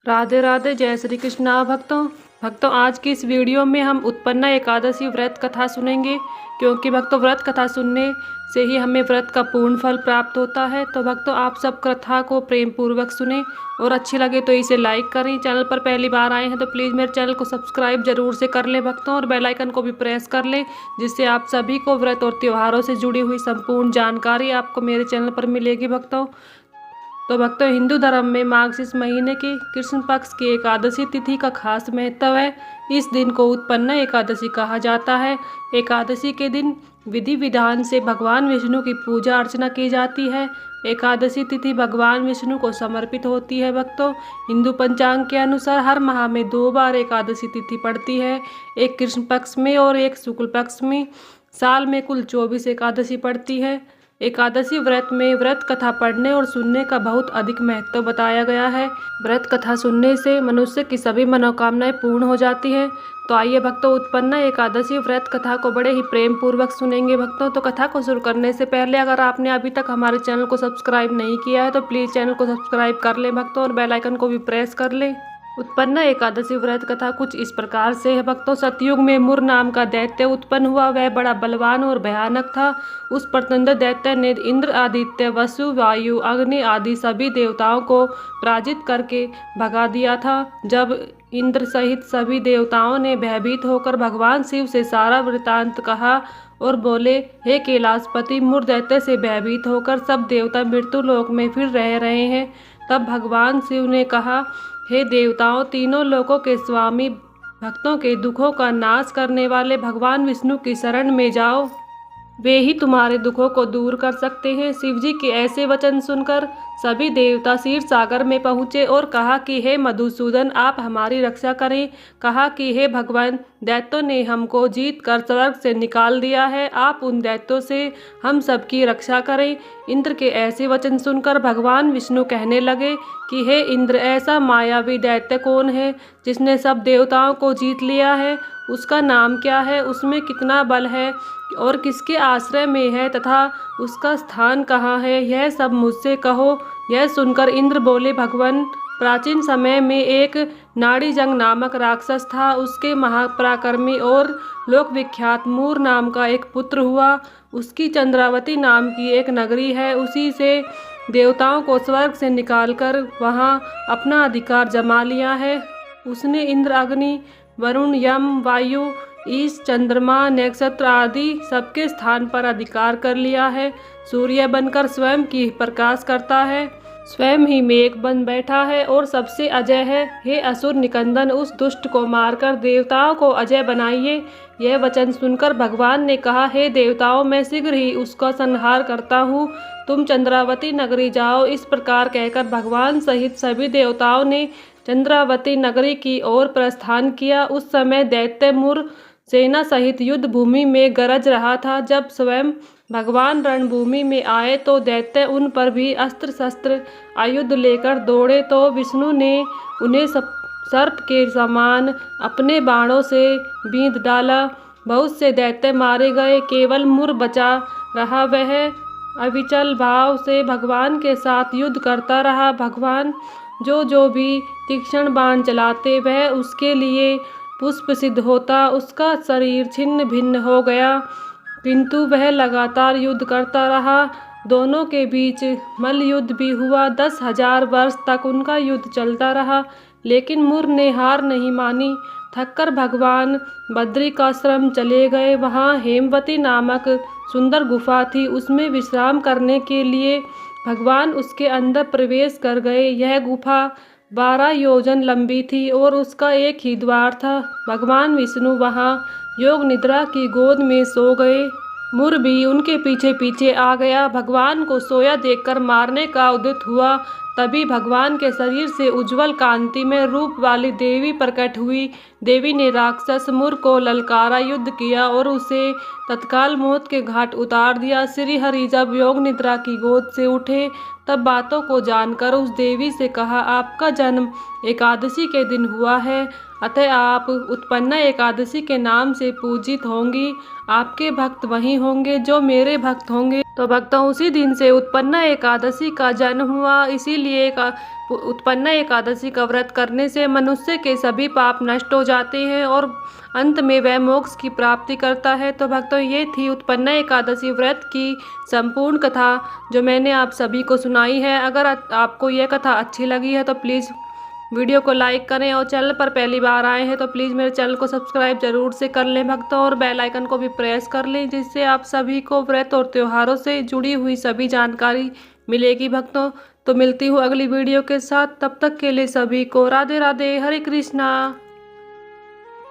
राधे राधे, जय श्री कृष्णा। भक्तों आज की इस वीडियो में हम उत्पन्ना एकादशी व्रत कथा सुनेंगे, क्योंकि भक्तों व्रत कथा सुनने से ही हमें व्रत का पूर्ण फल प्राप्त होता है। तो भक्तों आप सब कथा को प्रेम पूर्वक सुने और अच्छी लगे तो इसे लाइक करें। चैनल पर पहली बार आए हैं तो प्लीज़ मेरे चैनल को सब्सक्राइब जरूर से कर ले भक्तों, और बेल आइकन को भी प्रेस कर ले, जिससे आप सभी को व्रत और त्योहारों से जुड़ी हुई संपूर्ण जानकारी आपको मेरे चैनल पर मिलेगी भक्तों। तो भक्तों हिंदू धर्म में मार्गशीर्ष महीने की कृष्ण पक्ष की एकादशी तिथि का खास महत्व है। इस दिन को उत्पन्ना एकादशी कहा जाता है। एकादशी के दिन विधि विधान से भगवान विष्णु की पूजा अर्चना की जाती है। एकादशी तिथि भगवान विष्णु को समर्पित होती है भक्तों। हिंदू पंचांग के अनुसार हर माह में 2 बार एकादशी तिथि पड़ती है, एक कृष्ण पक्ष में और एक शुक्ल पक्ष में। साल में कुल 24 एकादशी पड़ती है। एकादशी व्रत में व्रत कथा पढ़ने और सुनने का बहुत अधिक महत्व बताया गया है। व्रत कथा सुनने से मनुष्य की सभी मनोकामनाएं पूर्ण हो जाती हैं। तो आइए भक्तों उत्पन्ना एकादशी व्रत कथा को बड़े ही प्रेम पूर्वक सुनेंगे भक्तों। तो कथा को शुरू करने से पहले अगर आपने अभी तक हमारे चैनल को सब्सक्राइब नहीं किया है तो प्लीज़ चैनल को सब्सक्राइब कर ले भक्तों, और बेल आइकन को भी प्रेस कर ले। उत्पन्ना एकादशी व्रत कथा कुछ इस प्रकार से है भक्तों। सतयुग में मुर नाम का दैत्य उत्पन्न हुआ। वह बड़ा बलवान और भयानक था। उस प्रचंड दैत्य ने इंद्र, आदित्य, वसु, वायु, अग्नि आदि सभी देवताओं को पराजित करके भगा दिया था। जब इंद्र सहित सभी देवताओं ने भयभीत होकर भगवान शिव से सारा वृतांत कहा और बोले, हे कैलाशपति, मुर दैत्य से भयभीत होकर सब देवता मृत्यु लोक में फिर रह रहे हैं। तब भगवान शिव ने कहा, हे देवताओं, तीनों लोकों के स्वामी, भक्तों के दुखों का नाश करने वाले भगवान विष्णु की शरण में जाओ, वे ही तुम्हारे दुखों को दूर कर सकते हैं। शिवजी के ऐसे वचन सुनकर सभी देवता क्षीर सागर में पहुँचे और कहा कि हे मधुसूदन, आप हमारी रक्षा करें। कहा कि हे भगवान, दैत्यों ने हमको जीत कर स्वर्ग से निकाल दिया है, आप उन दैत्यों से हम सबकी रक्षा करें। इंद्र के ऐसे वचन सुनकर भगवान विष्णु कहने लगे कि हे इंद्र, ऐसा मायावी दैत्य कौन है जिसने सब देवताओं को जीत लिया है? उसका नाम क्या है? उसमें कितना बल है और किसके आश्रय में है तथा उसका स्थान कहाँ है? यह सब मुझसे कहो। यह सुनकर इंद्र बोले, भगवान, प्राचीन समय में एक नाड़ीजंग नामक राक्षस था। उसके महापराक्रमी और लोक विख्यात मूर नाम का एक पुत्र हुआ। उसकी चंद्रावती नाम की एक नगरी है। उसी से देवताओं को स्वर्ग से निकालकर वहाँ अपना अधिकार जमा लिया है। उसने इंद्र, अग्नि, वरुण, यम, वायु, ईश, चंद्रमा, नक्षत्र आदि सबके स्थान पर अधिकार कर लिया है। सूर्य बनकर स्वयं की प्रकाश करता है, स्वयं ही मेघ बन बैठा है और सबसे अजय है। हे असुर निकंदन, उस दुष्ट को मारकर देवताओं को अजय बनाइए। यह वचन सुनकर भगवान ने कहा, हे देवताओं, मैं शीघ्र ही उसका संहार करता हूँ, तुम चंद्रावती नगरी जाओ। इस प्रकार कहकर भगवान सहित सभी देवताओं ने चंद्रावती नगरी की ओर प्रस्थान किया। उस समय दैत्य मुर सेना सहित युद्ध भूमि में गरज रहा था। जब स्वयं भगवान रणभूमि में आए तो दैत्य उन पर भी अस्त्र शस्त्र आयुध लेकर दौड़े, तो विष्णु ने उन्हें सर्प के समान अपने बाणों से बींध डाला। बहुत से दैत्य मारे गए, केवल मुर बचा रहा। वह अविचल भाव से भगवान के साथ युद्ध करता रहा। भगवान जो भी तीक्ष्ण बाण चलाते वह उसके लिए पुष्प सिद्ध होता। उसका शरीर छिन्न भिन्न हो गया, किंतु वह लगातार युद्ध करता रहा। दोनों के बीच मल्ल युद्ध भी हुआ। 10,000 वर्ष तक उनका युद्ध चलता रहा, लेकिन मुर ने हार नहीं मानी। थककर भगवान बद्रिकाश्रम चले गए। वहाँ हेमवती नामक सुंदर गुफा थी। उसमें विश्राम करने के लिए भगवान उसके अंदर प्रवेश कर गए। यह गुफा 12 योजन लंबी थी और उसका एक ही द्वार था। भगवान विष्णु वहाँ योग निद्रा की गोद में सो गए। मुर भी उनके पीछे पीछे आ गया। भगवान को सोया देखकर मारने का उद्यत हुआ। तभी भगवान के शरीर से उज्जवल कांति में रूप वाली देवी प्रकट हुई। देवी ने राक्षस मुर को ललकारा, युद्ध किया और उसे तत्काल मौत के घाट उतार दिया। श्री हरि जब योग निद्रा की गोद से उठे तब बातों को जानकर उस देवी से कहा, आपका जन्म एकादशी के दिन हुआ है, अतः आप उत्पन्ना एकादशी के नाम से पूजित होंगी। आपके भक्त वही होंगे जो मेरे भक्त होंगे। तो भक्तों उसी दिन से उत्पन्ना एकादशी का जन्म हुआ। इसीलिए उत्पन्ना एकादशी का व्रत करने से मनुष्य के सभी पाप नष्ट हो जाते हैं और अंत में वह मोक्ष की प्राप्ति करता है। तो भक्तों ये थी उत्पन्ना एकादशी व्रत की संपूर्ण कथा जो मैंने आप सभी को सुनाई है। अगर आपको यह कथा अच्छी लगी है तो प्लीज़ वीडियो को लाइक करें और चैनल पर पहली बार आए हैं तो प्लीज़ मेरे चैनल को सब्सक्राइब जरूर से कर लें भक्तों, और बेल आइकन को भी प्रेस कर लें, जिससे आप सभी को व्रत और त्योहारों से जुड़ी हुई सभी जानकारी मिलेगी भक्तों। तो मिलती हूँ अगली वीडियो के साथ, तब तक के लिए सभी को राधे राधे, हरे कृष्णा।